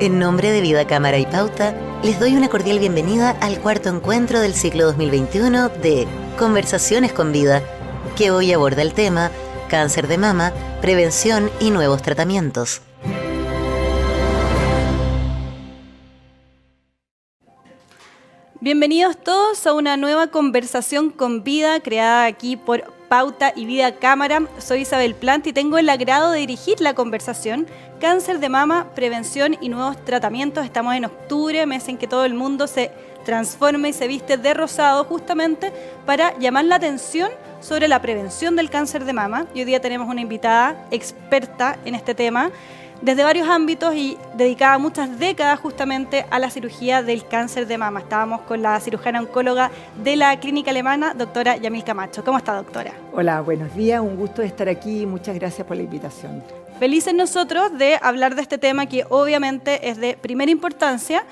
En nombre de Vida Cámara y Pauta, les doy una cordial bienvenida al cuarto encuentro del ciclo 2021 de Conversaciones con Vida, que hoy aborda el tema cáncer de mama, prevención y nuevos tratamientos. Bienvenidos todos a una nueva conversación con Vida creada aquí por Pauta y Vida Cámara. Soy Isabel Plant y tengo el agrado de dirigir la conversación Cáncer de mama, prevención y nuevos tratamientos. Estamos en octubre, mes en que todo el mundo se transforma y se viste de rosado justamente para llamar la atención sobre la prevención del cáncer de mama. Y hoy día tenemos una invitada experta en este tema desde varios ámbitos y dedicada muchas décadas justamente a la cirugía del cáncer de mama. Estábamos con la cirujana oncóloga de la clínica alemana, doctora Yamil Camacho. ¿Cómo está, doctora? Hola, buenos días, un gusto de estar aquí y muchas gracias por la invitación. Felices nosotros de hablar de este tema que obviamente es de primera importancia.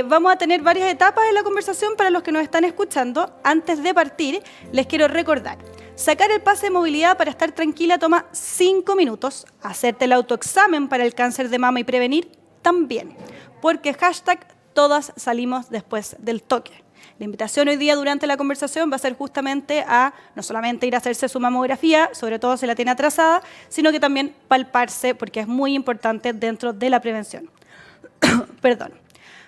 Vamos a tener varias etapas en la conversación para los que nos están escuchando. Antes de partir, les quiero recordar: sacar el pase de movilidad para estar tranquila toma 5 minutos. Hacerte el autoexamen para el cáncer de mama y prevenir también. Porque hashtag todas salimos después del toque. La invitación hoy día durante la conversación va a ser justamente a no solamente ir a hacerse su mamografía, sobre todo si la tiene atrasada, sino que también palparse, porque es muy importante dentro de la prevención. Perdón.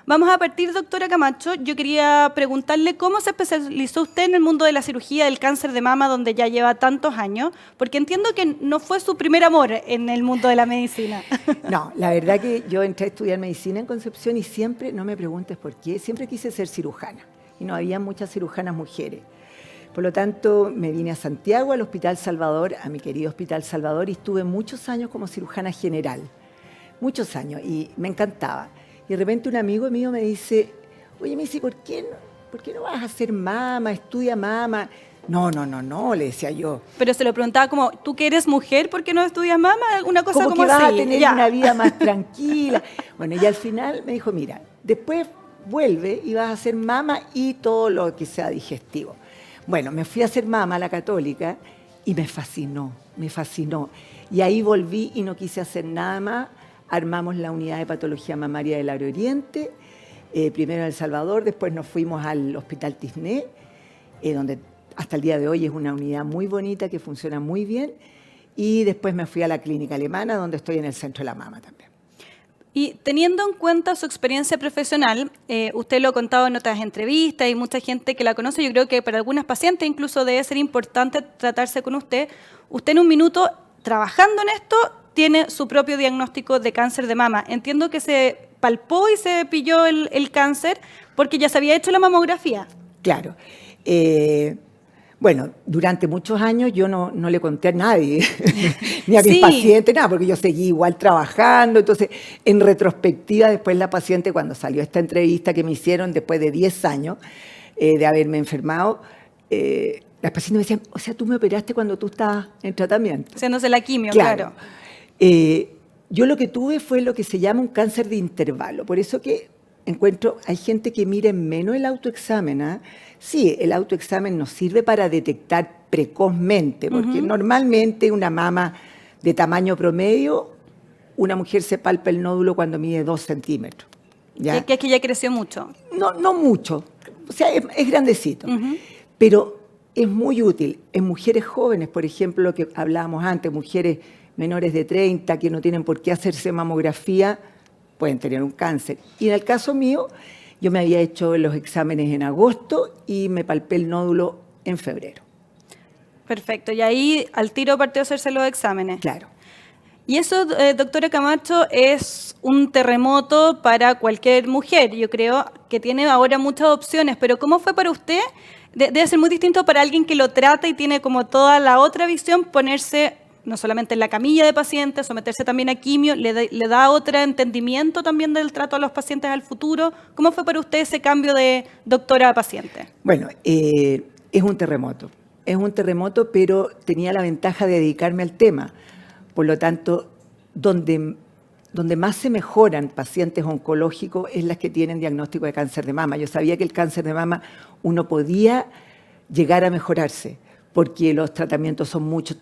Vamos a partir, doctora Camacho. Yo quería preguntarle cómo se especializó usted en el mundo de la cirugía del cáncer de mama, donde ya lleva tantos años, porque entiendo que no fue su primer amor en el mundo de la medicina. No, la verdad que yo entré a estudiar medicina en Concepción y siempre, no me preguntes por qué, siempre quise ser cirujana y no había muchas cirujanas mujeres. Por lo tanto, me vine a Santiago, al Hospital Salvador, a mi querido Hospital Salvador, y estuve muchos años como cirujana general, muchos años, y me encantaba. Y de repente un amigo mío me dice, oye, me dice, ¿por qué no vas a hacer mama, estudia mama? No, le decía yo. Pero se lo preguntaba como, ¿tú que eres mujer, por qué no estudias mama? Una cosa como que vas así. A tener una vida más tranquila. Bueno, y al final me dijo, mira, después vuelve y vas a hacer mama y todo lo que sea digestivo. Bueno, me fui a hacer mama a la Católica y me fascinó. Y ahí volví y no quise hacer nada más. Armamos la unidad de patología mamaria del Área Oriente, primero en El Salvador, después nos fuimos al Hospital Tisné, donde hasta el día de hoy es una unidad muy bonita que funciona muy bien, y después me fui a la clínica alemana, donde estoy en el centro de la mama también. Y teniendo en cuenta su experiencia profesional, usted lo ha contado en otras entrevistas y mucha gente que la conoce, yo creo que para algunas pacientes incluso debe ser importante tratarse con usted. Usted en un minuto, trabajando en esto, tiene su propio diagnóstico de cáncer de mama. Entiendo que se palpó y se pilló el cáncer porque ya se había hecho la mamografía. Claro. Bueno, durante muchos años yo no le conté a nadie, ni a mis pacientes, nada, porque yo seguí igual trabajando. Entonces, en retrospectiva, después la paciente, cuando salió esta entrevista que me hicieron después de 10 años de haberme enfermado, las pacientes me decían, o sea, tú me operaste cuando tú estabas en tratamiento. Haciéndose la quimio, claro. Yo lo que tuve fue lo que se llama un cáncer de intervalo. Por eso que encuentro, hay gente que mira en menos el autoexamen. ¿Eh? Sí, el autoexamen nos sirve para detectar precozmente, porque normalmente una mama de tamaño promedio, una mujer se palpa el nódulo cuando mide 2 centímetros. ¿Ya? Que es que ya creció mucho. No mucho, o sea, es grandecito. Pero es muy útil en mujeres jóvenes, por ejemplo, lo que hablábamos antes, mujeres menores de 30 que no tienen por qué hacerse mamografía, pueden tener un cáncer. Y en el caso mío, yo me había hecho los exámenes en agosto y me palpé el nódulo en febrero. Perfecto, y ahí al tiro partió a hacerse los exámenes. Claro. Y eso, doctora Camacho, es un terremoto para cualquier mujer. Yo creo que tiene ahora muchas opciones, pero ¿cómo fue para usted? Debe ser muy distinto para alguien que lo trata y tiene como toda la otra visión, ponerse no solamente en la camilla de pacientes, someterse también a quimio, le da otro entendimiento también del trato a los pacientes al futuro. ¿Cómo fue para usted ese cambio de doctora a paciente? Bueno, es un terremoto, pero tenía la ventaja de dedicarme al tema. Por lo tanto, donde más se mejoran pacientes oncológicos es las que tienen diagnóstico de cáncer de mama. Yo sabía que el cáncer de mama uno podía llegar a mejorarse, porque los tratamientos son muchos.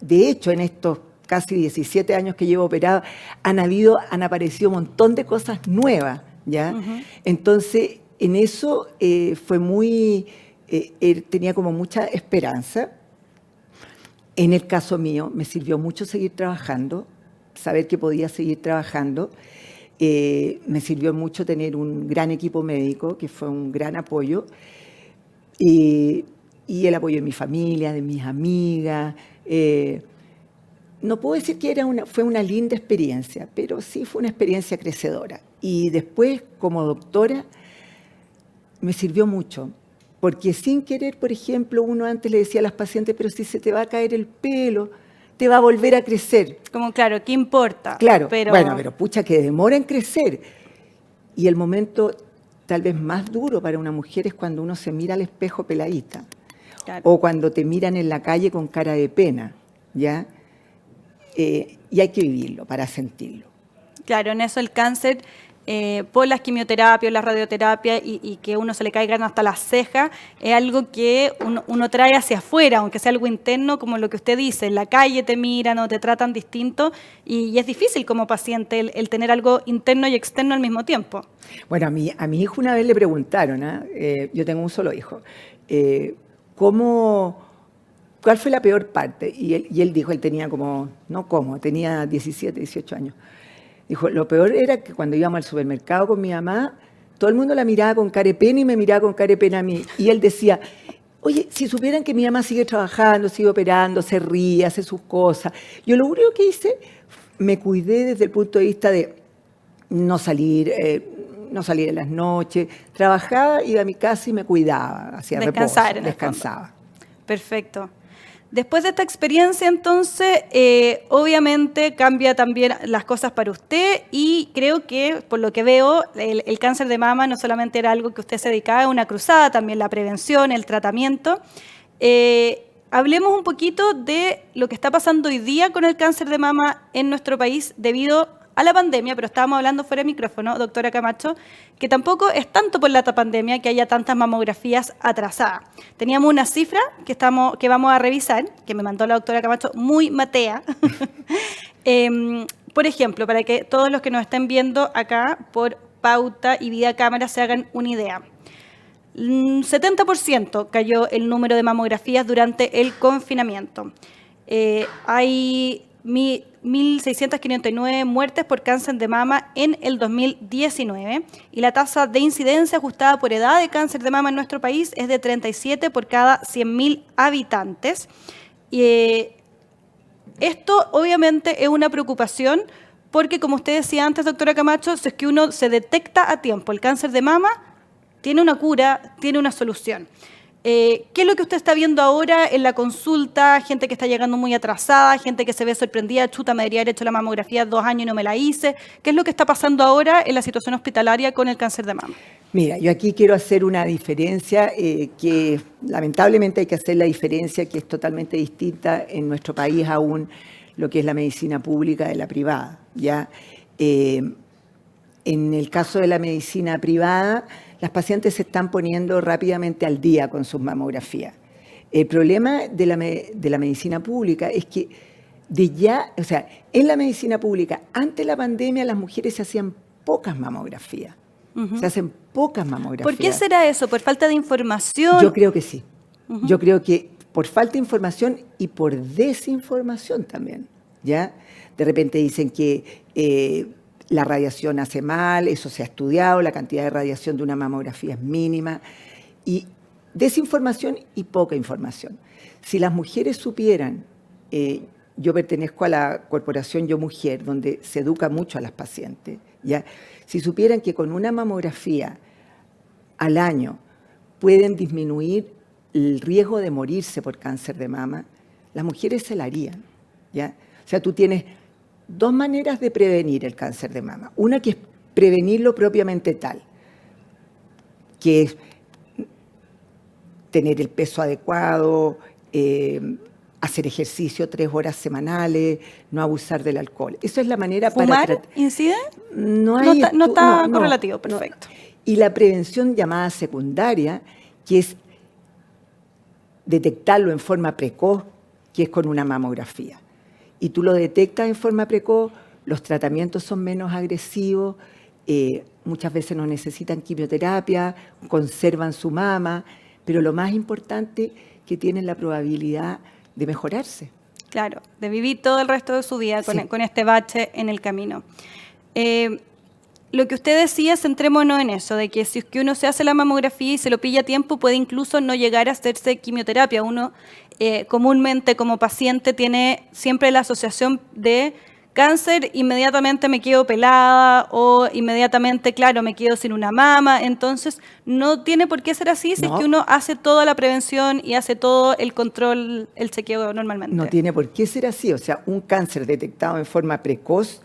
De hecho, en estos casi 17 años que llevo operada, han aparecido un montón de cosas nuevas, ¿ya? Entonces, en eso fue tenía como mucha esperanza. En el caso mío, me sirvió mucho seguir trabajando, saber que podía seguir trabajando. Me sirvió mucho tener un gran equipo médico, que fue un gran apoyo. Y el apoyo de mi familia, de mis amigas. No puedo decir que fue una linda experiencia, pero sí fue una experiencia crecedora. Y después, como doctora, me sirvió mucho. Porque sin querer, por ejemplo, uno antes le decía a las pacientes, pero si se te va a caer el pelo, te va a volver a crecer. Como, claro, ¿qué importa? Claro, bueno, pero pucha, que demora en crecer. Y el momento tal vez más duro para una mujer es cuando uno se mira al espejo peladita. Claro. O cuando te miran en la calle con cara de pena, ¿ya? Y hay que vivirlo para sentirlo. Claro, en eso el cáncer, por las quimioterapias, la radioterapia y que uno se le caigan hasta las cejas, es algo que uno trae hacia afuera, aunque sea algo interno, como lo que usted dice, en la calle te miran o te tratan distinto, y es difícil como paciente el tener algo interno y externo al mismo tiempo. Bueno, a mi hijo una vez le preguntaron, yo tengo un solo hijo, ¿cuál fue la peor parte? Y él dijo, él tenía tenía 17, 18 años. Dijo, lo peor era que cuando íbamos al supermercado con mi mamá, todo el mundo la miraba con cara de pena y me miraba con cara de pena a mí. Y él decía, oye, si supieran que mi mamá sigue trabajando, sigue operando, se ríe, hace sus cosas. Yo lo único que hice, me cuidé desde el punto de vista de no salir en las noches, trabajaba, iba a mi casa y me cuidaba, hacía reposo, descansaba. Perfecto. Después de esta experiencia, entonces, obviamente cambia también las cosas para usted y creo que, por lo que veo, el cáncer de mama no solamente era algo que usted se dedicaba a una cruzada, también la prevención, el tratamiento. Hablemos un poquito de lo que está pasando hoy día con el cáncer de mama en nuestro país debido a la pandemia, pero estábamos hablando fuera de micrófono, doctora Camacho, que tampoco es tanto por la pandemia que haya tantas mamografías atrasadas. Teníamos una cifra que vamos a revisar, que me mandó la doctora Camacho, muy matea. Por ejemplo, para que todos los que nos estén viendo acá por Pauta y Vida Cámara se hagan una idea. 70% cayó el número de mamografías durante el confinamiento. Hay 1.659 muertes por cáncer de mama en el 2019 y la tasa de incidencia ajustada por edad de cáncer de mama en nuestro país es de 37 por cada 100.000 habitantes. Esto obviamente es una preocupación porque, como usted decía antes, doctora Camacho, si es que uno se detecta a tiempo el cáncer de mama, tiene una cura, tiene una solución. ¿Qué es lo que usted está viendo ahora en la consulta? Gente que está llegando muy atrasada, gente que se ve sorprendida, chuta, me debería haber hecho la mamografía 2 años y no me la hice. ¿Qué es lo que está pasando ahora en la situación hospitalaria con el cáncer de mama? Mira, yo aquí quiero hacer una diferencia que lamentablemente hay que hacer la diferencia que es totalmente distinta en nuestro país aún lo que es la medicina pública de la privada, ¿ya? En el caso de la medicina privada, las pacientes se están poniendo rápidamente al día con sus mamografías. El problema de la medicina pública es que en la medicina pública, antes de la pandemia, las mujeres se hacían pocas mamografías. Se hacen pocas mamografías. ¿Por qué será eso? ¿Por falta de información? Yo creo que sí. Yo creo que por falta de información y por desinformación también, ¿ya? De repente dicen que la radiación hace mal, eso se ha estudiado, la cantidad de radiación de una mamografía es mínima. Y desinformación y poca información. Si las mujeres supieran, yo pertenezco a la corporación Yo Mujer, donde se educa mucho a las pacientes, ¿ya? Si supieran que con una mamografía al año pueden disminuir el riesgo de morirse por cáncer de mama, las mujeres se la harían, ¿ya? O sea, tú tienes 2 maneras de prevenir el cáncer de mama. Una que es prevenirlo propiamente tal, que es tener el peso adecuado, hacer ejercicio 3 horas semanales, no abusar del alcohol. Eso es la manera para tratar. ¿Fumar incide? No está correlativo, perfecto. No. Y la prevención llamada secundaria, que es detectarlo en forma precoz, que es con una mamografía. y tú lo detectas en forma precoz, los tratamientos son menos agresivos, muchas veces no necesitan quimioterapia, conservan su mama, pero lo más importante, que tienen la probabilidad de mejorarse. Claro, de vivir todo el resto de su vida con este bache en el camino. Lo que usted decía, centrémonos en eso, de que si es que uno se hace la mamografía y se lo pilla a tiempo, puede incluso no llegar a hacerse quimioterapia. Uno comúnmente como paciente tiene siempre la asociación de cáncer, inmediatamente me quedo pelada o inmediatamente, claro, me quedo sin una mama. Entonces, no tiene por qué ser así si es que uno hace toda la prevención y hace todo el control, el chequeo normalmente. No tiene por qué ser así. O sea, un cáncer detectado en forma precoz,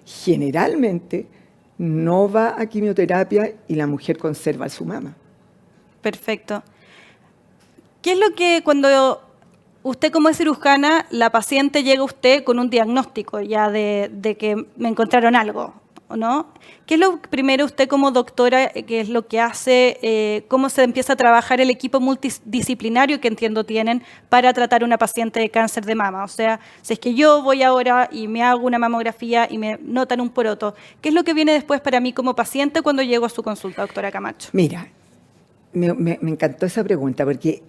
generalmente no va a quimioterapia y la mujer conserva su mama. Perfecto. ¿Qué es lo que cuando usted como es cirujana, la paciente llega a usted con un diagnóstico ya de que me encontraron algo, ¿no? ¿Qué es lo primero usted como doctora, qué es lo que hace, cómo se empieza a trabajar el equipo multidisciplinario que entiendo tienen para tratar una paciente de cáncer de mama? O sea, si es que yo voy ahora y me hago una mamografía y me notan un poroto, ¿qué es lo que viene después para mí como paciente cuando llego a su consulta, doctora Camacho? Mira, me encantó esa pregunta porque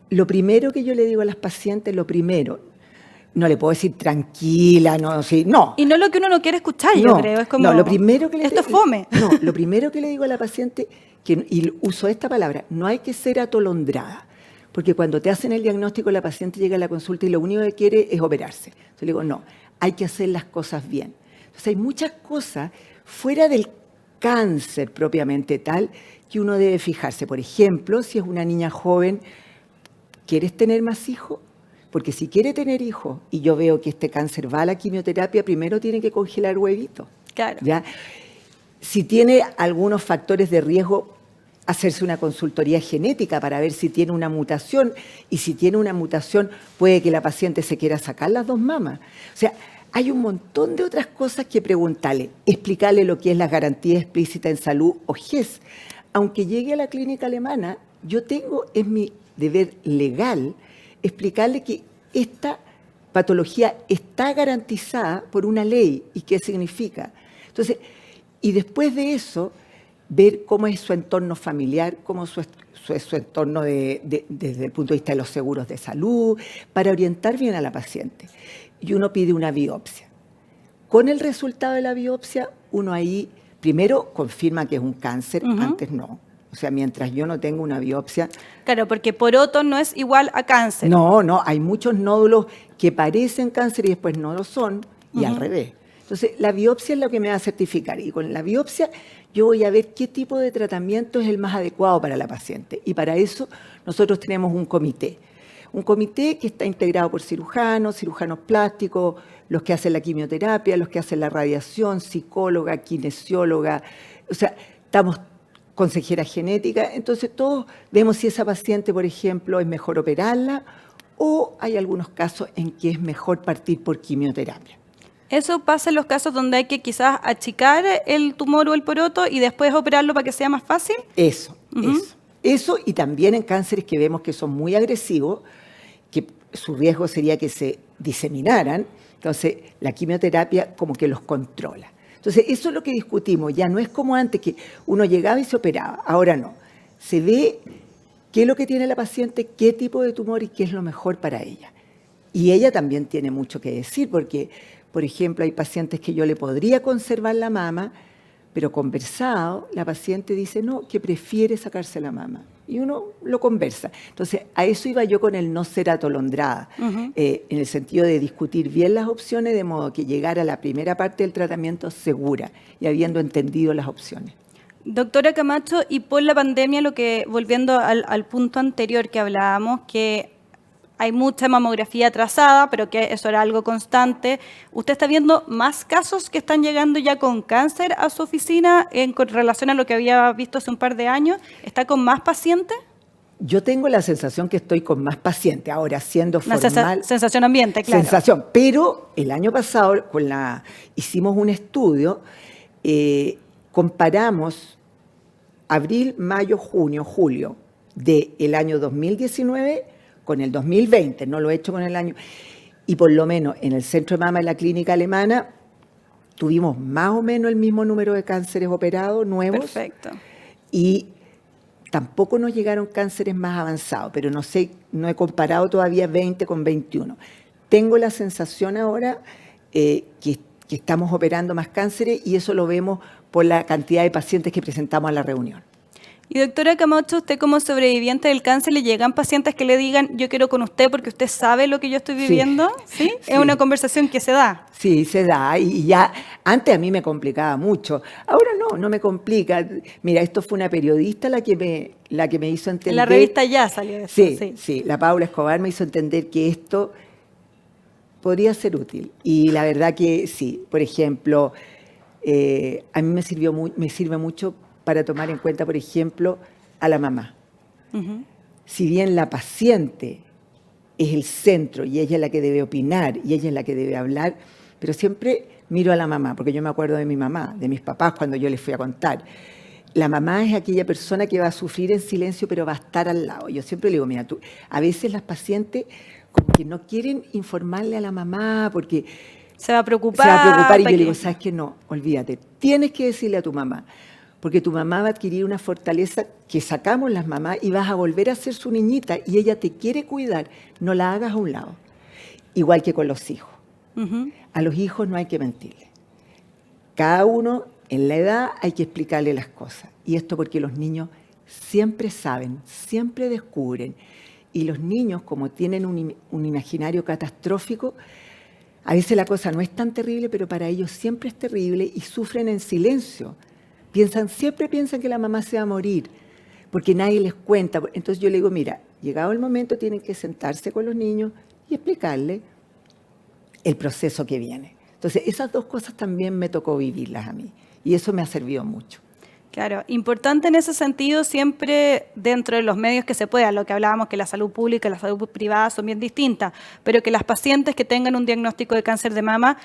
lo primero que yo le digo a las pacientes, no le puedo decir tranquila, no, sí, no. Y no lo que uno no quiere escuchar, yo creo. Es como, no, lo primero que esto es fome. No, lo primero que le digo a la paciente, y uso esta palabra, no hay que ser atolondrada. Porque cuando te hacen el diagnóstico, la paciente llega a la consulta y lo único que quiere es operarse. Entonces le digo, no, hay que hacer las cosas bien. Entonces hay muchas cosas fuera del cáncer propiamente tal que uno debe fijarse. Por ejemplo, si es una niña joven, ¿quieres tener más hijos? Porque si quiere tener hijos y yo veo que este cáncer va a la quimioterapia, primero tiene que congelar huevitos. Claro. ¿Ya? Si tiene algunos factores de riesgo, hacerse una consultoría genética para ver si tiene una mutación. Y si tiene una mutación, puede que la paciente se quiera sacar las dos mamas. O sea, hay un montón de otras cosas que preguntarle. Explicarle lo que es la garantía explícita en salud o GES. Aunque llegue a la clínica alemana, es mi deber legal explicarle que esta patología está garantizada por una ley y qué significa. Entonces, y después de eso, ver cómo es su entorno familiar, cómo es su entorno desde el punto de vista de los seguros de salud, para orientar bien a la paciente. Y uno pide una biopsia. Con el resultado de la biopsia, uno ahí primero confirma que es un cáncer, antes no. O sea, mientras yo no tenga una biopsia... Claro, porque poroto no es igual a cáncer. No, hay muchos nódulos que parecen cáncer y después no lo son, y al revés. Entonces, la biopsia es lo que me va a certificar. Y con la biopsia yo voy a ver qué tipo de tratamiento es el más adecuado para la paciente. Y para eso nosotros tenemos un comité. Un comité que está integrado por cirujanos plásticos, los que hacen la quimioterapia, los que hacen la radiación, psicóloga, kinesióloga. O sea, estamos consejera genética, entonces todos vemos si esa paciente, por ejemplo, es mejor operarla o hay algunos casos en que es mejor partir por quimioterapia. ¿Eso pasa en los casos donde hay que quizás achicar el tumor o el poroto y después operarlo para que sea más fácil? Eso y también en cánceres que vemos que son muy agresivos, que su riesgo sería que se diseminaran, entonces la quimioterapia como que los controla. Entonces, eso es lo que discutimos. Ya no es como antes que uno llegaba y se operaba. Ahora no. Se ve qué es lo que tiene la paciente, qué tipo de tumor y qué es lo mejor para ella. Y ella también tiene mucho que decir porque, por ejemplo, hay pacientes que yo le podría conservar la mama, pero conversado, la paciente dice no, que prefiere sacarse la mama. Y uno lo conversa. Entonces, a eso iba yo con el no ser atolondrada, en el sentido de discutir bien las opciones, de modo que llegara a la primera parte del tratamiento segura y habiendo entendido las opciones. Doctora Camacho, y por la pandemia, volviendo al punto anterior que hablábamos, que hay mucha mamografía atrasada, pero que eso era algo constante. ¿Usted está viendo más casos que están llegando ya con cáncer a su oficina con relación a lo que había visto hace un par de años? ¿Está con más pacientes? Yo tengo la sensación que estoy con más pacientes, ahora siendo formal. Sensación ambiente, claro. Sensación, pero el año pasado hicimos un estudio, comparamos abril, mayo, junio, julio del año 2019 con el 2020, no lo he hecho con el año. Y por lo menos en el centro de mama de la clínica alemana tuvimos más o menos el mismo número de cánceres operados nuevos. Perfecto. Y tampoco nos llegaron cánceres más avanzados, pero no sé, no he comparado todavía 20 con 21. Tengo la sensación ahora que estamos operando más cánceres y eso lo vemos por la cantidad de pacientes que presentamos a la reunión. Y doctora Camacho, usted como sobreviviente del cáncer, ¿le llegan pacientes que le digan, yo quiero con usted porque usted sabe lo que yo estoy viviendo? ¿Sí? Sí. Es una conversación que se da. Sí, se da. Y ya, antes a mí me complicaba mucho. Ahora no me complica. Mira, esto fue una periodista la que me hizo entender. En la revista Ya salió eso. Sí, la Paula Escobar me hizo entender que esto podría ser útil. Y la verdad que sí. Por ejemplo, a mí me sirve mucho para tomar en cuenta, por ejemplo, a la mamá. Uh-huh. Si bien la paciente es el centro y ella es la que debe opinar y ella es la que debe hablar, pero siempre miro a la mamá, porque yo me acuerdo de mi mamá, de mis papás cuando yo les fui a contar. La mamá es aquella persona que va a sufrir en silencio, pero va a estar al lado. Yo siempre le digo, mira, a veces las pacientes como que no quieren informarle a la mamá porque se va a preocupar. Y yo le digo, ¿sabes qué? No, olvídate, tienes que decirle a tu mamá. Porque tu mamá va a adquirir una fortaleza que sacamos las mamás y vas a volver a ser su niñita y ella te quiere cuidar. No la hagas a un lado. Igual que con los hijos. Uh-huh. A los hijos no hay que mentirle. Cada uno en la edad hay que explicarle las cosas. Y esto porque los niños siempre saben, siempre descubren. Y los niños, como tienen un imaginario catastrófico, a veces la cosa no es tan terrible, pero para ellos siempre es terrible y sufren en silencio. Siempre piensan que la mamá se va a morir, porque nadie les cuenta. Entonces yo le digo, mira, llegado el momento tienen que sentarse con los niños y explicarles el proceso que viene. Entonces esas dos cosas también me tocó vivirlas a mí y eso me ha servido mucho. Claro, importante en ese sentido siempre dentro de los medios que se pueda, lo que hablábamos que la salud pública y la salud privada son bien distintas, pero que las pacientes que tengan un diagnóstico de cáncer de mama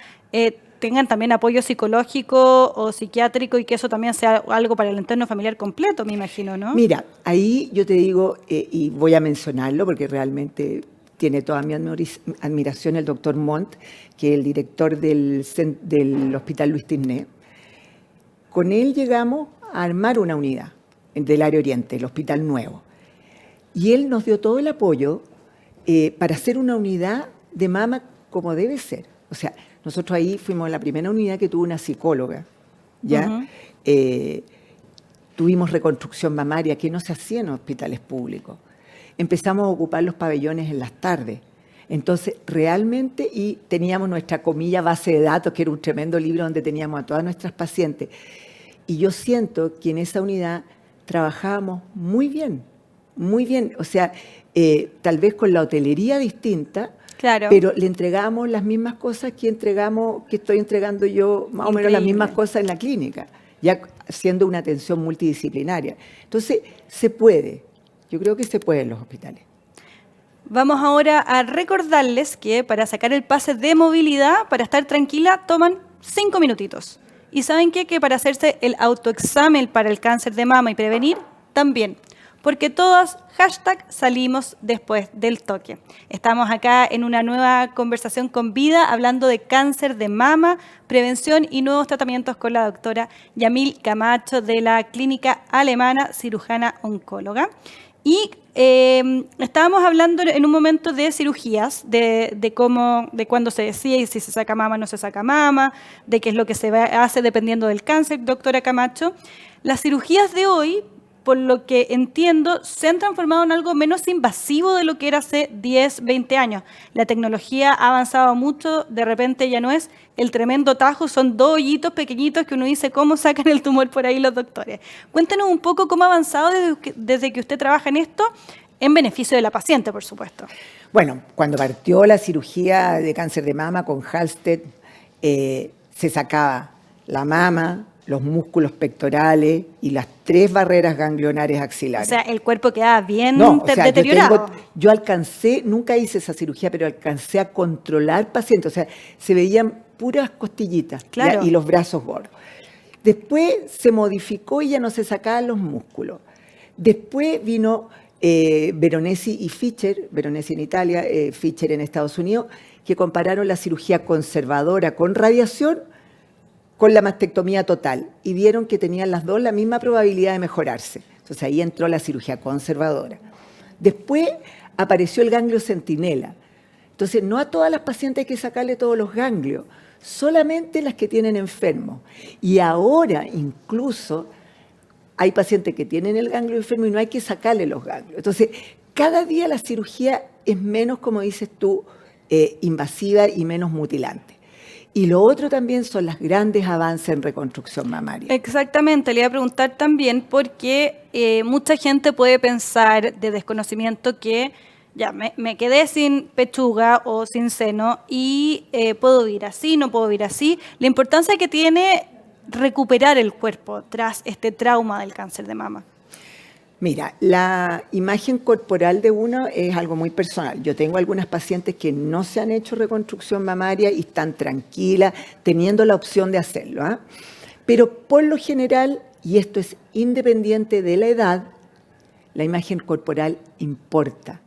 tengan también apoyo psicológico o psiquiátrico y que eso también sea algo para el entorno familiar completo, me imagino, ¿no? Mira, ahí yo te digo, y voy a mencionarlo porque realmente tiene toda mi admiración el doctor Montt, que es el director del Hospital Luis Tisné. Con él llegamos a armar una unidad del Área Oriente, el Hospital Nuevo. Y él nos dio todo el apoyo para hacer una unidad de mama como debe ser. O sea, nosotros ahí fuimos la primera unidad que tuvo una psicóloga, ¿ya? Uh-huh. Tuvimos reconstrucción mamaria que no se hacía en hospitales públicos. Empezamos a ocupar los pabellones en las tardes. Entonces, realmente, y teníamos nuestra comilla base de datos, que era un tremendo libro donde teníamos a todas nuestras pacientes. Y yo siento que en esa unidad trabajábamos muy bien, muy bien. O sea, tal vez con la hotelería distinta, claro, pero le entregamos las mismas cosas que estoy entregando yo, más o menos las mismas cosas en la clínica, ya siendo una atención multidisciplinaria. Entonces, se puede. Yo creo que se puede en los hospitales. Vamos ahora a recordarles que para sacar el pase de movilidad, para estar tranquila, toman 5 minutitos. ¿Y saben qué? Que para hacerse el autoexamen para el cáncer de mama y prevenir, también. Porque todas, #salimos después del toque. Estamos acá en una nueva conversación con Vida, hablando de cáncer de mama, prevención y nuevos tratamientos con la doctora Yamil Camacho de la Clínica Alemana, cirujana oncóloga. Y estábamos hablando en un momento de cirugías, de cuándo se decide y si se saca mama o no se saca mama, de qué es lo que se hace dependiendo del cáncer, doctora Camacho. Las cirugías de hoy, por lo que entiendo, se han transformado en algo menos invasivo de lo que era hace 10, 20 años. La tecnología ha avanzado mucho, de repente ya no es el tremendo tajo, son 2 hoyitos pequeñitos que uno dice cómo sacan el tumor por ahí los doctores. Cuéntenos un poco cómo ha avanzado desde que usted trabaja en esto, en beneficio de la paciente, por supuesto. Bueno, cuando partió la cirugía de cáncer de mama con Halsted, se sacaba la mama, los músculos pectorales y las 3 barreras ganglionares axilares. O sea, el cuerpo quedaba bien deteriorado. Yo alcancé, nunca hice esa cirugía, pero alcancé a controlar pacientes. O sea, se veían puras costillitas, claro, y los brazos gordos. Después se modificó y ya no se sacaban los músculos. Después vino Veronesi y Fischer, Veronesi en Italia, Fischer en Estados Unidos, que compararon la cirugía conservadora con radiación con la mastectomía total y vieron que tenían las dos la misma probabilidad de mejorarse. Entonces ahí entró la cirugía conservadora. Después apareció el ganglio centinela. Entonces no a todas las pacientes hay que sacarle todos los ganglios, solamente las que tienen enfermos. Y ahora incluso hay pacientes que tienen el ganglio enfermo y no hay que sacarle los ganglios. Entonces cada día la cirugía es menos, como dices tú, invasiva y menos mutilante. Y lo otro también son los grandes avances en reconstrucción mamaria. Exactamente, le iba a preguntar también porque mucha gente puede pensar de desconocimiento que ya me quedé sin pechuga o sin seno y puedo vivir así, no puedo vivir así. La importancia que tiene recuperar el cuerpo tras este trauma del cáncer de mama. Mira, la imagen corporal de uno es algo muy personal. Yo tengo algunas pacientes que no se han hecho reconstrucción mamaria y están tranquilas, teniendo la opción de hacerlo, ¿eh? Pero por lo general, y esto es independiente de la edad, la imagen corporal importa.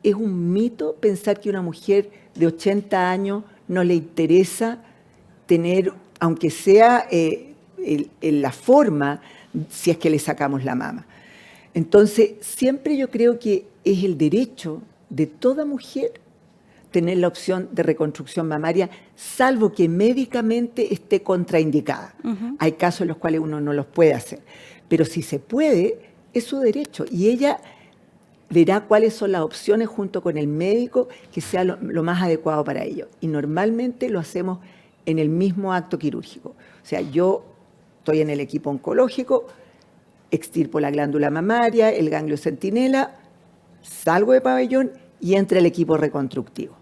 Es un mito pensar que una mujer de 80 años no le interesa tener, aunque sea la forma, si es que le sacamos la mama. Entonces, siempre yo creo que es el derecho de toda mujer tener la opción de reconstrucción mamaria, salvo que médicamente esté contraindicada. Uh-huh. Hay casos en los cuales uno no los puede hacer, pero si se puede, es su derecho. Y ella verá cuáles son las opciones junto con el médico que sea lo más adecuado para ello. Y normalmente lo hacemos en el mismo acto quirúrgico. O sea, yo estoy en el equipo oncológico, extirpo la glándula mamaria, el ganglio centinela, salgo de pabellón y entra el equipo reconstructivo.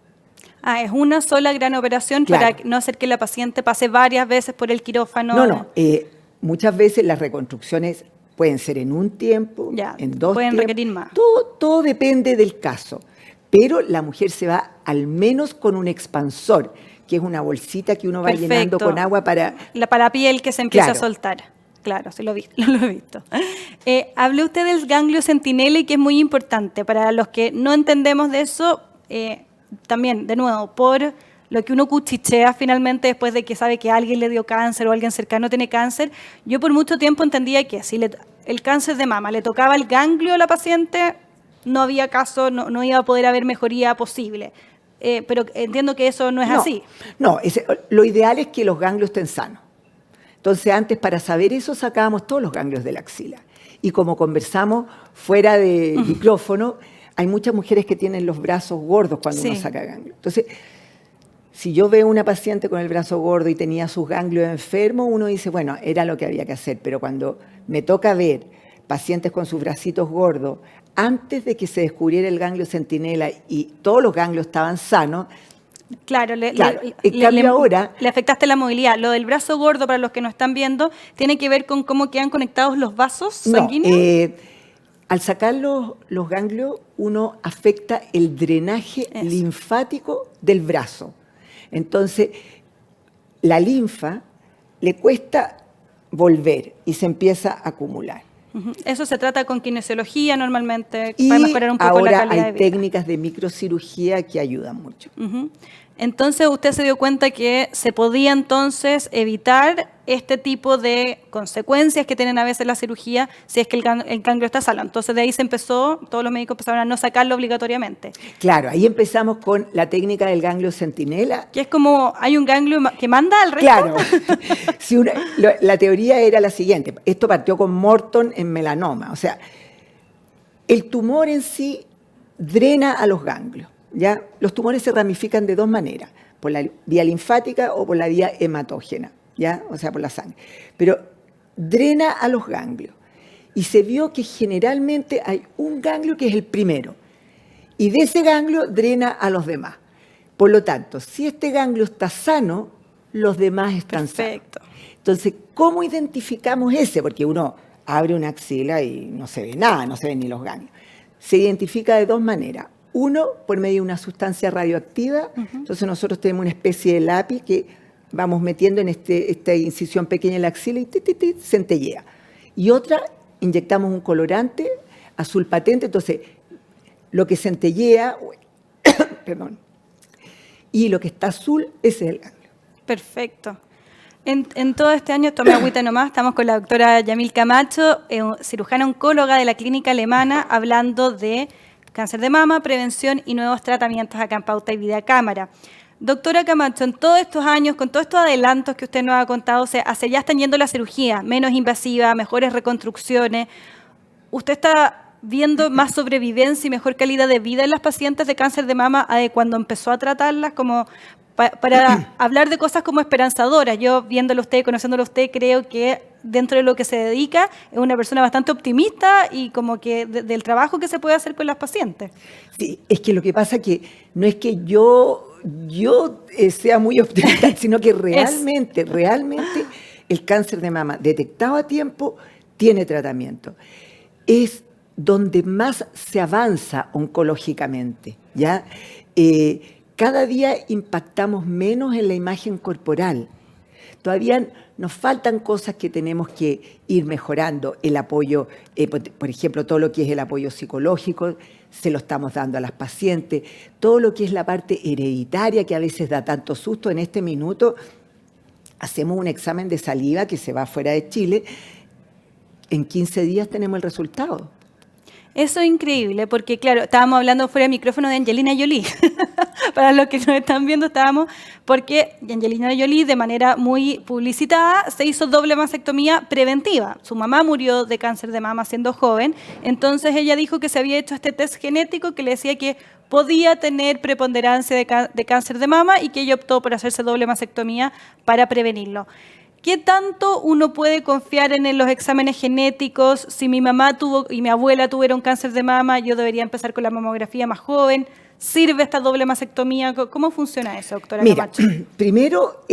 Es una sola gran operación, claro, para no hacer que la paciente pase varias veces por el quirófano. No. Muchas veces las reconstrucciones pueden ser en un tiempo, en dos pueden tiempos. Requerir más. Todo depende del caso. Pero la mujer se va al menos con un expansor, que es una bolsita que uno va llenando con agua para la piel que se empieza a soltar. Claro, sí lo he visto. Hablé usted del ganglio centinela y que es muy importante. Para los que no entendemos de eso, también, de nuevo, por lo que uno cuchichea finalmente después de que sabe que alguien le dio cáncer o alguien cercano tiene cáncer, yo por mucho tiempo entendía que si el cáncer de mama le tocaba el ganglio a la paciente, no había caso, no iba a poder haber mejoría posible. Pero entiendo que eso no es así. No, lo ideal es que los ganglios estén sanos. Entonces, antes, para saber eso, sacábamos todos los ganglios de la axila. Y como conversamos fuera de micrófono, hay muchas mujeres que tienen los brazos gordos cuando uno saca ganglios. Entonces, si yo veo una paciente con el brazo gordo y tenía sus ganglios enfermos, uno dice, bueno, era lo que había que hacer. Pero cuando me toca ver pacientes con sus bracitos gordos, antes de que se descubriera el ganglio centinela y todos los ganglios estaban sanos, Claro, ahora, le afectaste la movilidad. Lo del brazo gordo, para los que no están viendo, tiene que ver con cómo quedan conectados los vasos sanguíneos. Al sacar los ganglios, uno afecta el drenaje linfático del brazo. Entonces, la linfa le cuesta volver y se empieza a acumular. Eso se trata con kinesiología normalmente, para mejorar un poco la calidad de vida. Ahora hay técnicas de microcirugía que ayudan mucho. Entonces usted se dio cuenta que se podía entonces evitar este tipo de consecuencias que tienen a veces la cirugía si es que el ganglio está sano. Entonces de ahí todos los médicos empezaron a no sacarlo obligatoriamente. Claro, ahí empezamos con la técnica del ganglio centinela. Que es como, hay un ganglio que manda al resto. Claro, la teoría era la siguiente, esto partió con Morton en melanoma, o sea, el tumor en sí drena a los ganglios. ¿Ya? Los tumores se ramifican de dos maneras, por la vía linfática o por la vía hematógena, ¿ya? O sea, por la sangre. Pero drena a los ganglios. Y se vio que generalmente hay un ganglio que es el primero. Y de ese ganglio drena a los demás. Por lo tanto, si este ganglio está sano, los demás están sanos. Entonces, ¿cómo identificamos ese? Porque uno abre una axila y no se ve nada, no se ven ni los ganglios. Se identifica de dos maneras. Uno, por medio de una sustancia radioactiva. Entonces nosotros tenemos una especie de lápiz que vamos metiendo en esta incisión pequeña en la axila y centellea. Y otra, inyectamos un colorante azul patente. Entonces, lo que centellea, y lo que está azul, ese es el ganglio. Perfecto. En todo este año, tomé agüita nomás, estamos con la doctora Yamil Camacho, cirujana oncóloga de la clínica alemana, hablando de cáncer de mama, prevención y nuevos tratamientos acá en Pauta y Vida Cámara. Doctora Camacho, en todos estos años, con todos estos adelantos que usted nos ha contado, o sea, hacia allá están yendo la cirugía, menos invasiva, mejores reconstrucciones. ¿Usted está viendo más sobrevivencia y mejor calidad de vida en las pacientes de cáncer de mama de cuando empezó a tratarlas? Como para hablar de cosas como esperanzadoras. Yo, viéndolo a usted, conociéndolo a usted, creo que dentro de lo que se dedica es una persona bastante optimista y como que del trabajo que se puede hacer con las pacientes. Sí, es que lo que pasa es que no es que yo sea muy optimista, sino que realmente el cáncer de mama detectado a tiempo tiene tratamiento. Es donde más se avanza oncológicamente, ¿ya? Cada día impactamos menos en la imagen corporal. Todavía nos faltan cosas que tenemos que ir mejorando. El apoyo, por ejemplo, todo lo que es el apoyo psicológico, se lo estamos dando a las pacientes. Todo lo que es la parte hereditaria, que a veces da tanto susto. En este minuto hacemos un examen de saliva que se va fuera de Chile. En 15 días tenemos el resultado. Eso es increíble, porque claro, estábamos hablando fuera de micrófono de Angelina Jolie. Para los que nos están viendo, porque Angelina Jolie, de manera muy publicitada, se hizo doble mastectomía preventiva. Su mamá murió de cáncer de mama siendo joven, entonces ella dijo que se había hecho este test genético que le decía que podía tener preponderancia de cáncer de mama y que ella optó por hacerse doble mastectomía para prevenirlo. ¿Qué tanto uno puede confiar en los exámenes genéticos? Si mi mamá tuvo y mi abuela tuvieron cáncer de mama, yo debería empezar con la mamografía más joven. ¿Sirve esta doble mastectomía? ¿Cómo funciona eso, doctora Camacho? Primero,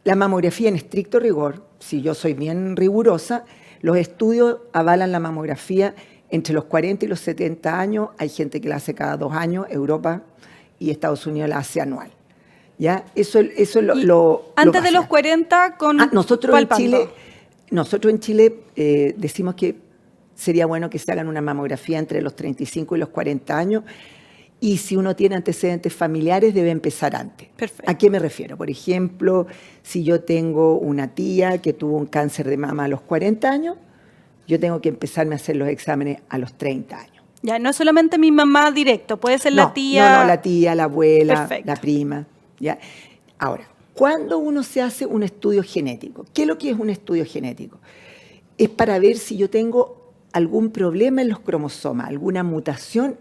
la mamografía en estricto rigor, si yo soy bien rigurosa, los estudios avalan la mamografía entre los 40 y los 70 años. Hay gente que la hace cada 2 años, Europa y Estados Unidos la hace anual. ¿Ya? Eso lo antes de los 40 con nosotros en Chile decimos que sería bueno que se hagan una mamografía entre los 35 y los 40 años y si uno tiene antecedentes familiares debe empezar antes. Perfecto. ¿A qué me refiero? Por ejemplo, si yo tengo una tía que tuvo un cáncer de mama a los 40 años, yo tengo que empezarme a hacer los exámenes a los 30 años. Ya, no es solamente mi mamá directo, puede ser la tía. No, la tía, la abuela, Perfecto. La prima. ¿Ya? Ahora, ¿cuándo uno se hace un estudio genético? ¿Qué es lo que es un estudio genético? Es para ver si yo tengo algún problema en los cromosomas, alguna mutación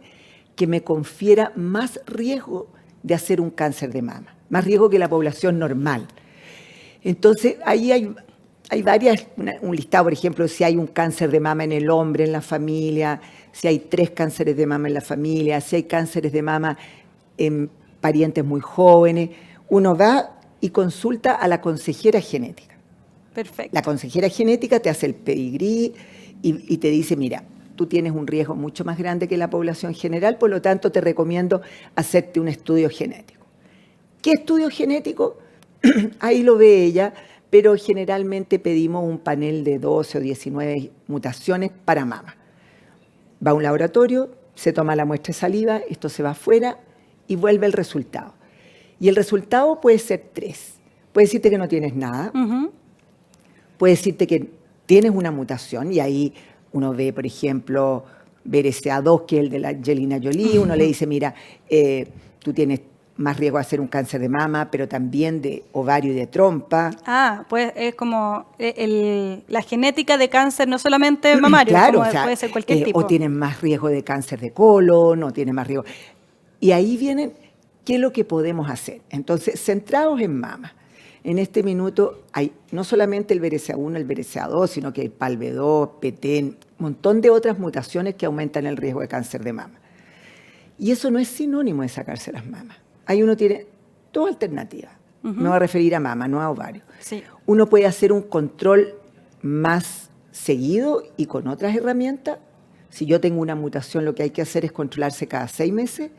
que me confiera más riesgo de hacer un cáncer de mama, más riesgo que la población normal. Entonces, ahí hay varias, un listado, por ejemplo, si hay un cáncer de mama en el hombre, en la familia, si hay 3 cánceres de mama en la familia, si hay cánceres de mama en parientes muy jóvenes, uno va y consulta a la consejera genética. Perfecto. La consejera genética te hace el pedigrí y te dice, mira, tú tienes un riesgo mucho más grande que la población general, por lo tanto te recomiendo hacerte un estudio genético. ¿Qué estudio genético? Ahí lo ve ella, pero generalmente pedimos un panel de 12 o 19 mutaciones para mama. Va a un laboratorio, se toma la muestra de saliva, esto se va afuera, y vuelve el resultado. Y el resultado puede ser 3. Puede decirte que no tienes nada, puede decirte que tienes una mutación, y ahí uno ve, por ejemplo, BRCA2, que es el de la Angelina Jolie, uno le dice, mira, tú tienes más riesgo de hacer un cáncer de mama, pero también de ovario y de trompa. Pues es como la genética de cáncer, no solamente mamario, claro, como puede ser cualquier tipo. O tienen más riesgo de cáncer de colon, o tienen más riesgo. Y ahí vienen, ¿qué es lo que podemos hacer? Entonces, centrados en mama. En este minuto hay no solamente el BRCA1, el BRCA2, sino que hay PALB2, PTEN, un montón de otras mutaciones que aumentan el riesgo de cáncer de mama. Y eso no es sinónimo de sacarse las mamas. Ahí uno tiene 2 alternativas. Me voy a referir a mama, no a ovario. Sí. Uno puede hacer un control más seguido y con otras herramientas. Si yo tengo una mutación, lo que hay que hacer es controlarse cada 6 meses,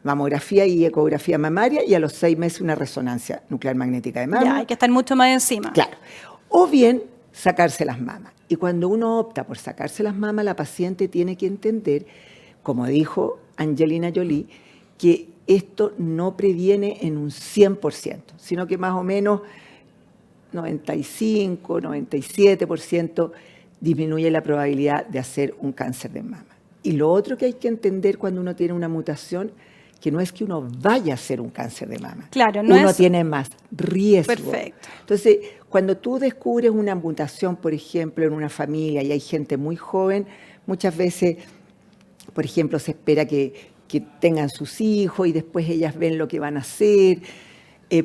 mamografía y ecografía mamaria, y a los 6 meses una resonancia nuclear magnética de mama. Ya, hay que estar mucho más encima. Claro. O bien sacarse las mamas. Y cuando uno opta por sacarse las mamas, la paciente tiene que entender, como dijo Angelina Jolie, que esto no previene en un 100%, sino que más o menos 95, 97% disminuye la probabilidad de hacer un cáncer de mama. Y lo otro que hay que entender cuando uno tiene una mutación, que no es que uno vaya a hacer un cáncer de mama. Claro, no uno es... tiene más riesgo. Perfecto. Entonces, cuando tú descubres una mutación, por ejemplo, en una familia y hay gente muy joven, muchas veces, por ejemplo, se espera que tengan sus hijos y después ellas ven lo que van a hacer,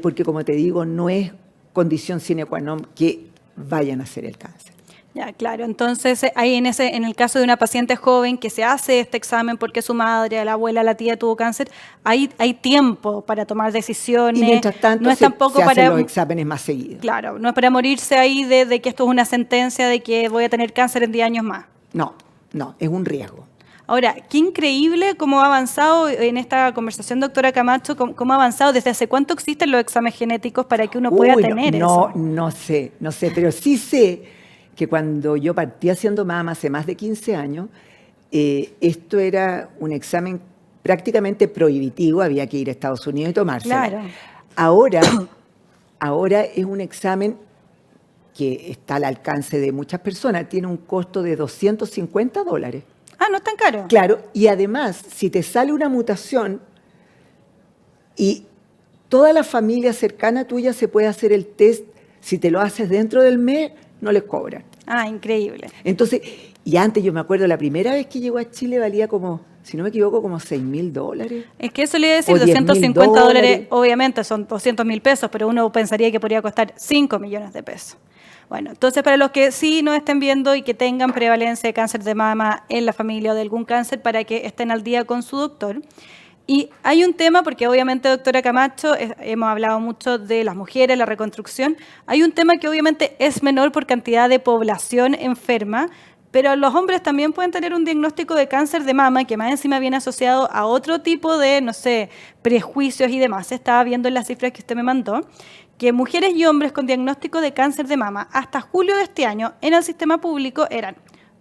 porque como te digo, no es condición sine qua non que vayan a hacer el cáncer. Ya, claro. Entonces, ahí en el caso de una paciente joven que se hace este examen porque su madre, la abuela, la tía tuvo cáncer, hay tiempo para tomar decisiones. Y mientras tanto no es tampoco se hacen para los exámenes más seguidos. Claro, no es para morirse ahí de que esto es una sentencia de que voy a tener cáncer en 10 años más. No, es un riesgo. Ahora, qué increíble cómo ha avanzado en esta conversación, doctora Camacho, cómo ha avanzado, desde hace cuánto existen los exámenes genéticos para que uno pueda tener eso. No sé, pero sí sé que cuando yo partí haciendo mama hace más de 15 años, esto era un examen prácticamente prohibitivo, había que ir a Estados Unidos y tomárselo. Claro. Ahora es un examen que está al alcance de muchas personas, tiene un costo de $250. Ah, no es tan caro. Claro, y además, si te sale una mutación y toda la familia cercana tuya se puede hacer el test, si te lo haces dentro del mes, no les cobran. Ah, increíble. Entonces, y antes yo me acuerdo, la primera vez que llegó a Chile valía como, si no me equivoco, como $6.000. Es que eso le iba a decir, O $250, obviamente son 200.000 pesos, pero uno pensaría que podría costar 5 millones de pesos. Bueno, entonces para los que sí nos estén viendo y que tengan prevalencia de cáncer de mama en la familia o de algún cáncer, para que estén al día con su doctor. Y hay un tema, porque obviamente, doctora Camacho, hemos hablado mucho de las mujeres, la reconstrucción. Hay un tema que obviamente es menor por cantidad de población enferma, pero los hombres también pueden tener un diagnóstico de cáncer de mama que más encima viene asociado a otro tipo de, no sé, prejuicios y demás. Estaba viendo en las cifras que usted me mandó que mujeres y hombres con diagnóstico de cáncer de mama hasta julio de este año en el sistema público eran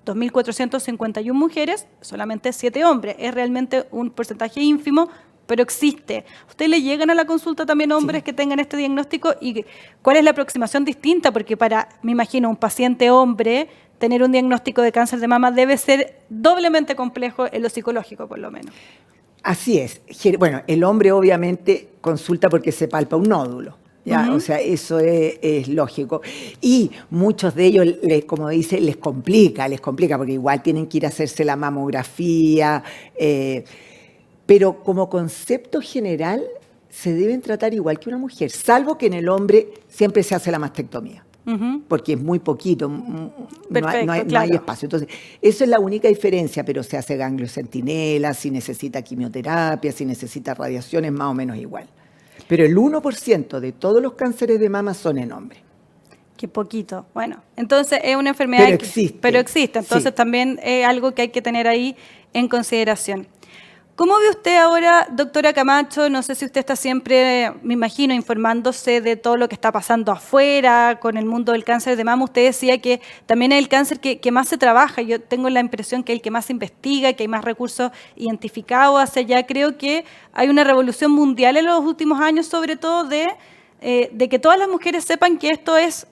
2.451 mujeres, solamente 7 hombres. Es realmente un porcentaje ínfimo, pero existe. ¿Usted le llegan a la consulta también hombres que tengan este diagnóstico? ¿Y cuál es la aproximación distinta? Porque para, me imagino, un paciente hombre, tener un diagnóstico de cáncer de mama debe ser doblemente complejo en lo psicológico, por lo menos. Así es. Bueno, el hombre obviamente consulta porque se palpa un nódulo. ¿Ya? O sea, eso es lógico. Y muchos de ellos, como dice, les complica, porque igual tienen que ir a hacerse la mamografía. Pero como concepto general, se deben tratar igual que una mujer, salvo que en el hombre siempre se hace la mastectomía, porque es muy poquito, no hay espacio. Entonces, eso es la única diferencia, pero se hace ganglio centinela, si necesita quimioterapia, si necesita radiación, es más o menos igual. Pero el 1% de todos los cánceres de mama son en hombres. Qué poquito. Bueno, entonces es una enfermedad pero existe. Entonces sí, también es algo que hay que tener ahí en consideración. ¿Cómo ve usted ahora, doctora Camacho? No sé si usted está siempre, me imagino, informándose de todo lo que está pasando afuera con el mundo del cáncer de mama. Usted decía que también es el cáncer que más se trabaja. Yo tengo la impresión que es el que más se investiga, que hay más recursos identificados hacia allá. Creo que hay una revolución mundial en los últimos años, sobre todo de que todas las mujeres sepan que esto es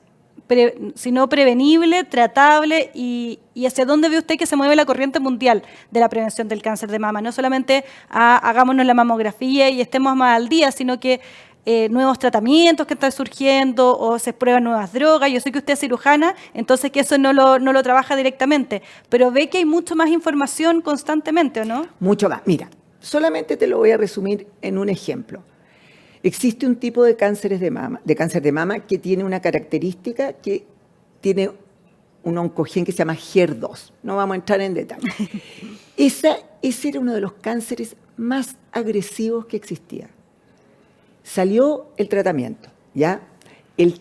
sino prevenible, tratable y hacia dónde ve usted que se mueve la corriente mundial de la prevención del cáncer de mama. No solamente hagámonos la mamografía y estemos más al día, sino que nuevos tratamientos que están surgiendo o se prueban nuevas drogas. Yo sé que usted es cirujana, entonces que eso no lo trabaja directamente, pero ve que hay mucho más información constantemente, ¿o no? Mucho más. Mira, solamente te lo voy a resumir en un ejemplo. Existe un tipo de cáncer de mama que tiene una característica que tiene un oncogen que se llama HER2. No vamos a entrar en detalle. Ese era uno de los cánceres más agresivos que existía. Salió el tratamiento, ¿ya? El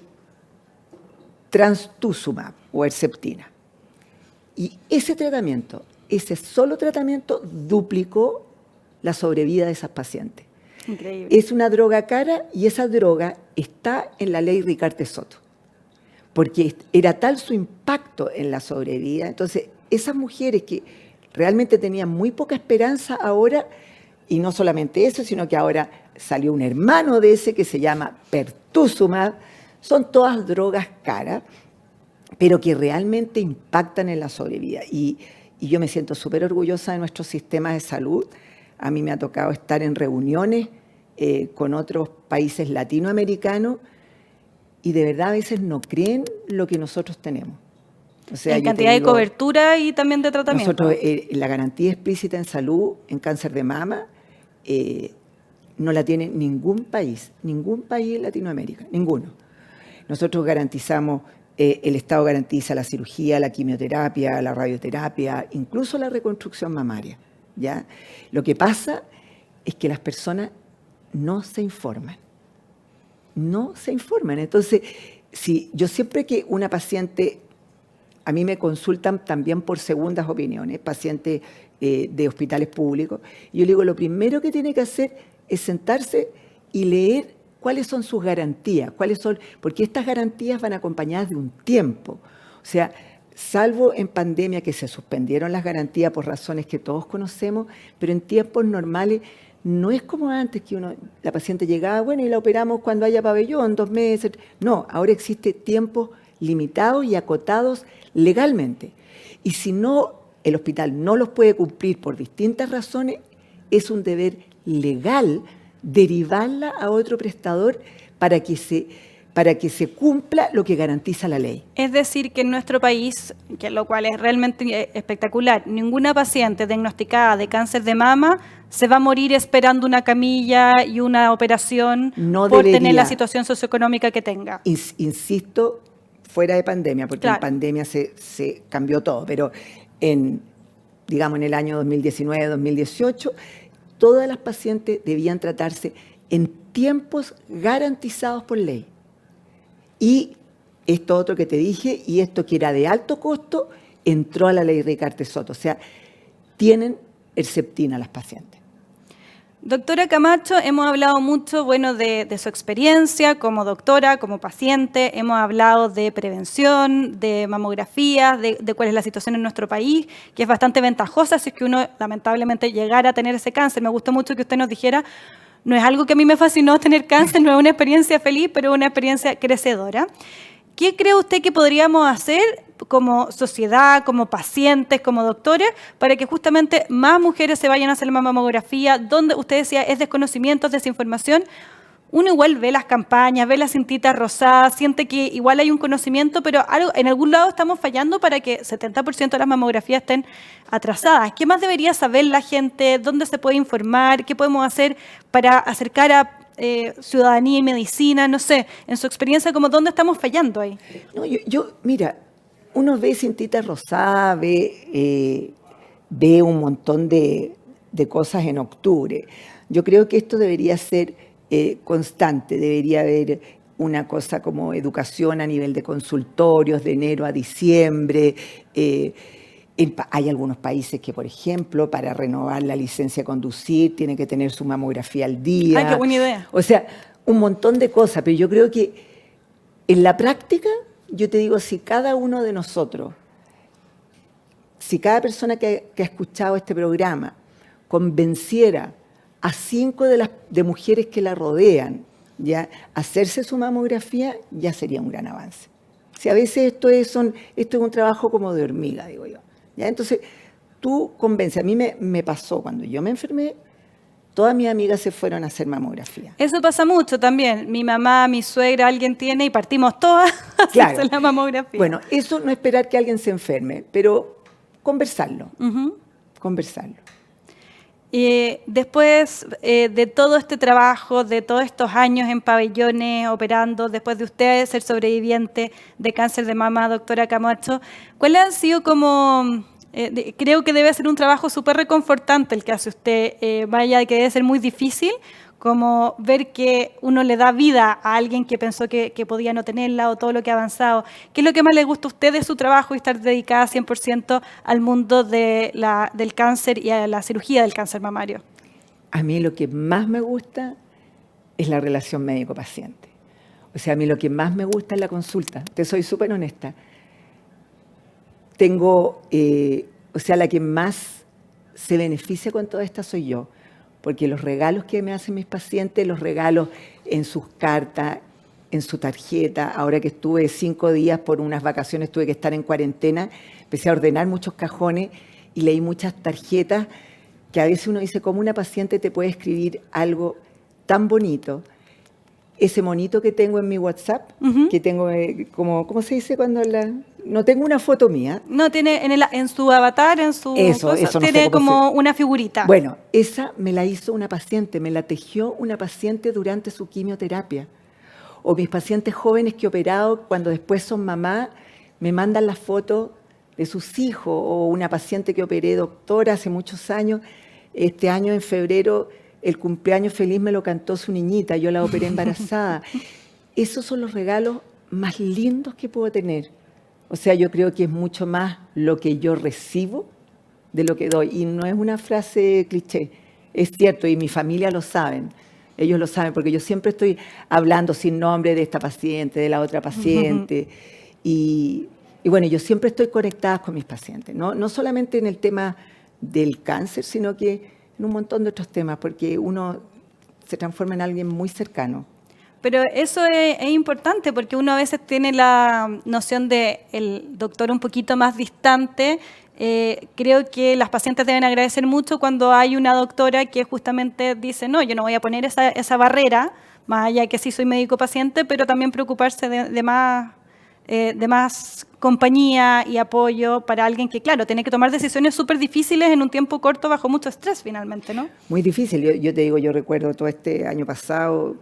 trastuzumab o Herceptina. Y ese solo tratamiento, duplicó la sobrevida de esas pacientes. Increíble. Es una droga cara y esa droga está en la ley Ricarte-Soto, porque era tal su impacto en la sobrevida. Entonces, esas mujeres que realmente tenían muy poca esperanza ahora Y no solamente eso, sino que ahora salió un hermano de ese que se llama Pertuzumab. Son todas drogas caras, pero que realmente impactan en la sobrevida. Y yo me siento súper orgullosa de nuestro sistema de salud. A mí me ha tocado estar en reuniones con otros países latinoamericanos y de verdad a veces no creen lo que nosotros tenemos. O sea, en cantidad de cobertura y también de tratamiento. Nosotros, la garantía explícita en salud, en cáncer de mama, no la tiene ningún país en Latinoamérica, ninguno. Nosotros garantizamos, el Estado garantiza la cirugía, la quimioterapia, la radioterapia, incluso la reconstrucción mamaria, ¿ya? Lo que pasa es que las personas no se informan. Entonces, si yo siempre que una paciente, a mí me consultan también por segundas opiniones, pacientes de hospitales públicos, y yo le digo, lo primero que tiene que hacer es sentarse y leer cuáles son sus garantías, porque estas garantías van acompañadas de un tiempo. O sea, salvo en pandemia que se suspendieron las garantías por razones que todos conocemos, pero en tiempos normales no es como antes que la paciente llegaba, bueno, y la operamos cuando haya pabellón, 2 meses. No, ahora existe tiempos limitados y acotados legalmente. Y si no, el hospital no los puede cumplir por distintas razones, es un deber legal derivarla a otro prestador para que se cumpla lo que garantiza la ley. Es decir, que en nuestro país, lo cual es realmente espectacular, ninguna paciente diagnosticada de cáncer de mama se va a morir esperando una camilla y una operación por tener la situación socioeconómica que tenga. Insisto, fuera de pandemia, porque en pandemia se cambió todo, pero digamos en el año 2019, 2018, todas las pacientes debían tratarse en tiempos garantizados por ley. Y esto otro que te dije, y esto que era de alto costo, entró a la ley Ricarte Soto. O sea, tienen Herceptina las pacientes. Doctora Camacho, hemos hablado mucho, de su experiencia como doctora, como paciente. Hemos hablado de prevención, de mamografías, de cuál es la situación en nuestro país, que es bastante ventajosa si es que uno lamentablemente llegara a tener ese cáncer. Me gustó mucho que usted nos dijera, no es algo que a mí me fascinó tener cáncer, no es una experiencia feliz, pero una experiencia crecedora. ¿Qué cree usted que podríamos hacer como sociedad, como pacientes, como doctores, para que justamente más mujeres se vayan a hacer la mamografía? Donde usted decía es desconocimiento, es desinformación. Uno igual ve las campañas, ve las cintitas rosadas, siente que igual hay un conocimiento, pero en algún lado estamos fallando para que 70% de las mamografías estén atrasadas. ¿Qué más debería saber la gente? ¿Dónde se puede informar? ¿Qué podemos hacer para acercar a ciudadanía y medicina? No sé, en su experiencia, ¿dónde estamos fallando ahí? No, mira, uno ve cintitas rosadas, ve un montón de cosas en octubre. Yo creo que esto debería ser constante, debería haber una cosa como educación a nivel de consultorios de enero a diciembre. Hay algunos países que, por ejemplo, para renovar la licencia de conducir tiene que tener su mamografía al día. ¡Ay, qué buena idea! O sea, un montón de cosas, pero yo creo que en la práctica, yo te digo, si cada uno de nosotros, si cada persona que ha escuchado este programa convenciera a 5 de mujeres que la rodean, ya hacerse su mamografía, ya sería un gran avance. Si a veces esto es un trabajo como de hormiga, digo yo. ¿Ya? Entonces, tú convences. A mí me pasó cuando yo me enfermé, todas mis amigas se fueron a hacer mamografía. Eso pasa mucho también. Mi mamá, mi suegra, alguien tiene y partimos todas a hacerse la mamografía. Bueno, eso no esperar que alguien se enferme, pero conversarlo. Conversarlo. Después de todo este trabajo, de todos estos años en pabellones, operando, después de usted ser sobreviviente de cáncer de mama, doctora Camacho, ¿cuáles han sido creo que debe ser un trabajo súper reconfortante el que hace usted, vaya que debe ser muy difícil, como ver que uno le da vida a alguien que pensó que podía no tenerla o todo lo que ha avanzado. ¿Qué es lo que más le gusta a usted de su trabajo y estar dedicada 100% al mundo del cáncer y a la cirugía del cáncer mamario? A mí lo que más me gusta es la relación médico-paciente. O sea, a mí lo que más me gusta es la consulta. Te soy súper honesta. La que más se beneficia con toda esta soy yo. porque los regalos que me hacen mis pacientes, los regalos en sus cartas, en su tarjeta, ahora que estuve 5 días por unas vacaciones, tuve que estar en cuarentena, empecé a ordenar muchos cajones y leí muchas tarjetas que a veces uno dice, ¿cómo una paciente te puede escribir algo tan bonito? Ese monito que tengo en mi WhatsApp, que tengo ¿cómo se dice cuando no tengo una foto mía? No, tiene en su avatar, en su eso no tiene sé como una figurita. Bueno, esa me la hizo una paciente, me la tejió una paciente durante su quimioterapia. O mis pacientes jóvenes que he operado, cuando después son mamás, me mandan las fotos de sus hijos. O una paciente que operé, doctora, hace muchos años, este año en febrero, el cumpleaños feliz me lo cantó su niñita, yo la operé embarazada. Esos son los regalos más lindos que puedo tener. O sea, yo creo que es mucho más lo que yo recibo de lo que doy. Y no es una frase cliché, es cierto, y mi familia lo saben. Ellos lo saben, porque yo siempre estoy hablando sin nombre de esta paciente, de la otra paciente. Y bueno, yo siempre estoy conectada con mis pacientes, no solamente en el tema del cáncer, sino que en un montón de otros temas, porque uno se transforma en alguien muy cercano. Pero eso es importante, porque uno a veces tiene la noción de el doctor un poquito más distante. Creo que las pacientes deben agradecer mucho cuando hay una doctora que justamente dice, no, yo no voy a poner esa barrera, más allá que sí soy médico-paciente, pero también preocuparse de más compañía y apoyo para alguien que, claro, tiene que tomar decisiones súper difíciles en un tiempo corto bajo mucho estrés finalmente, ¿no? Muy difícil. Yo te digo, yo recuerdo todo este año pasado,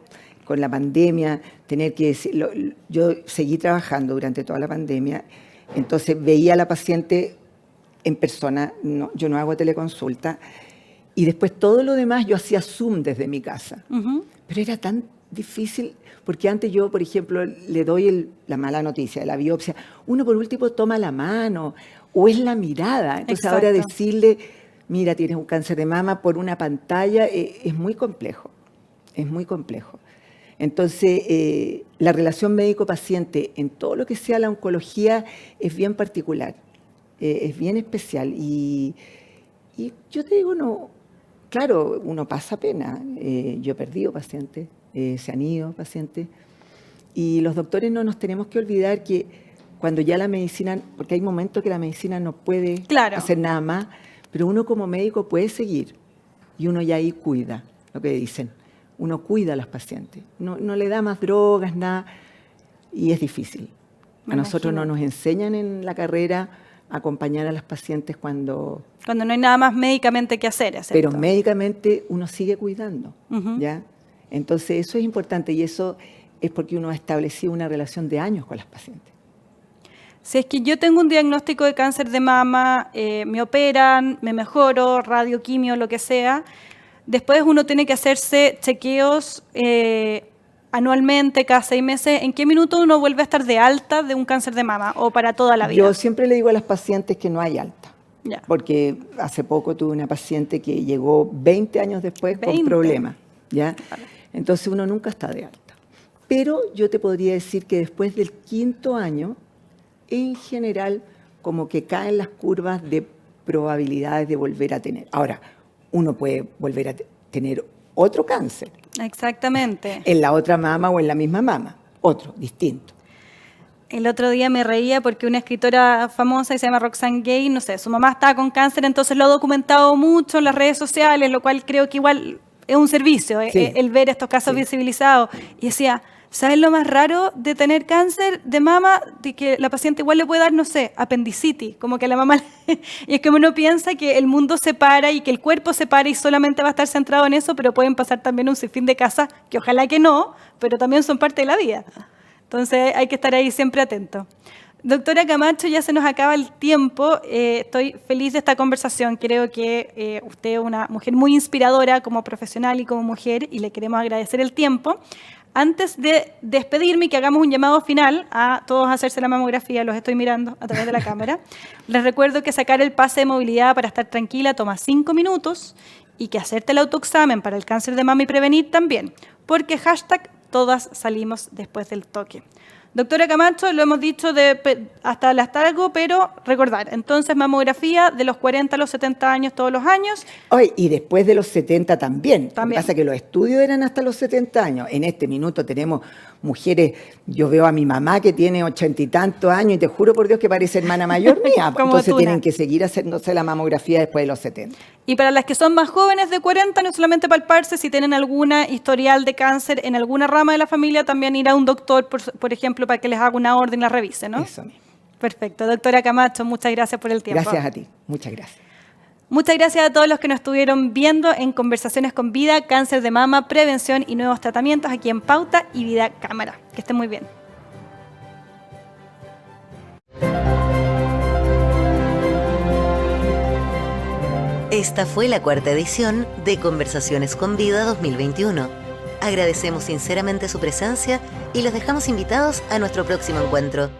con la pandemia, tener que decir, yo seguí trabajando durante toda la pandemia, entonces veía a la paciente en persona, yo no hago teleconsulta, y después todo lo demás yo hacía Zoom desde mi casa. Pero era tan difícil, porque antes yo, por ejemplo, le doy la mala noticia de la biopsia, uno por último toma la mano, o es la mirada. Entonces Exacto. Ahora decirle, mira, tienes un cáncer de mama por una pantalla, es muy complejo, es muy complejo. Entonces, la relación médico-paciente en todo lo que sea la oncología es bien particular, es bien especial. Y yo te digo, no, claro, uno pasa pena. Yo he perdido pacientes, se han ido pacientes. Y los doctores no nos tenemos que olvidar que cuando ya la medicina, porque hay momentos que la medicina no puede hacer nada más, pero uno como médico puede seguir y uno ya ahí cuida, lo que dicen. Uno cuida a los pacientes, no le da más drogas, nada, y es difícil. A nosotros no nos enseñan en la carrera a acompañar a las pacientes cuando no hay nada más médicamente que hacer. ¿cierto? Pero médicamente uno sigue cuidando, ¿ya? Entonces eso es importante y eso es porque uno ha establecido una relación de años con las pacientes. Si es que yo tengo un diagnóstico de cáncer de mama, me operan, me mejoro, radioquimio, lo que sea. Después uno tiene que hacerse chequeos anualmente, cada 6 meses. ¿En qué minuto uno vuelve a estar de alta de un cáncer de mama o para toda la vida? Yo siempre le digo a las pacientes que no hay alta. Ya. Porque hace poco tuve una paciente que llegó 20 años después con problemas, ¿ya? Entonces uno nunca está de alta. Pero yo te podría decir que después del 5.º año, en general, como que caen las curvas de probabilidades de volver a tener. Ahora, uno puede volver a tener otro cáncer. Exactamente. En la otra mama o en la misma mama. Otro, distinto. El otro día me reía porque una escritora famosa que se llama Roxane Gay, no sé, su mamá estaba con cáncer, entonces lo ha documentado mucho en las redes sociales, lo cual creo que igual es un servicio, sí. El ver estos casos visibilizados. Y decía, ¿sabes lo más raro de tener cáncer de mama? De que la paciente igual le puede dar, no sé, apendicitis, como que a la mamá... Y es que uno piensa que el mundo se para y que el cuerpo se para y solamente va a estar centrado en eso, pero pueden pasar también un sinfín de cosas, que ojalá que no, pero también son parte de la vida. Entonces hay que estar ahí siempre atento. Doctora Camacho, ya se nos acaba el tiempo. Estoy feliz de esta conversación. Creo que usted es una mujer muy inspiradora como profesional y como mujer y le queremos agradecer el tiempo. Antes de despedirme y que hagamos un llamado final a todos a hacerse la mamografía, los estoy mirando a través de la cámara, les recuerdo que sacar el pase de movilidad para estar tranquila toma 5 minutos y que hacerte el autoexamen para el cáncer de mama y prevenir también, porque # todas salimos después del toque. Doctora Camacho, lo hemos dicho hasta el hartazgo, pero recordar, entonces mamografía de los 40 a los 70 años todos los años. Hoy, y después de los 70 también. Lo que También. pasa es que los estudios eran hasta los 70 años. En este minuto tenemos mujeres, yo veo a mi mamá que tiene 80 y tantos años y te juro por Dios que parece hermana mayor mía. Como Entonces Tuna. tienen que seguir haciéndose la mamografía después de los 70. Y para las que son más jóvenes de 40, no solamente palparse, si tienen alguna historial de cáncer en alguna rama de la familia, también ir a un doctor, por ejemplo, para que les haga una orden y la revise, ¿no? Eso mismo. Perfecto. Doctora Camacho, muchas gracias por el tiempo. Gracias a ti. Muchas gracias. Muchas gracias a todos los que nos estuvieron viendo en Conversaciones con Vida, cáncer de mama, prevención y nuevos tratamientos aquí en Pauta y Vida Cámara. Que estén muy bien. Esta fue la 4ª edición de Conversaciones con Vida 2021. Agradecemos sinceramente su presencia y los dejamos invitados a nuestro próximo encuentro.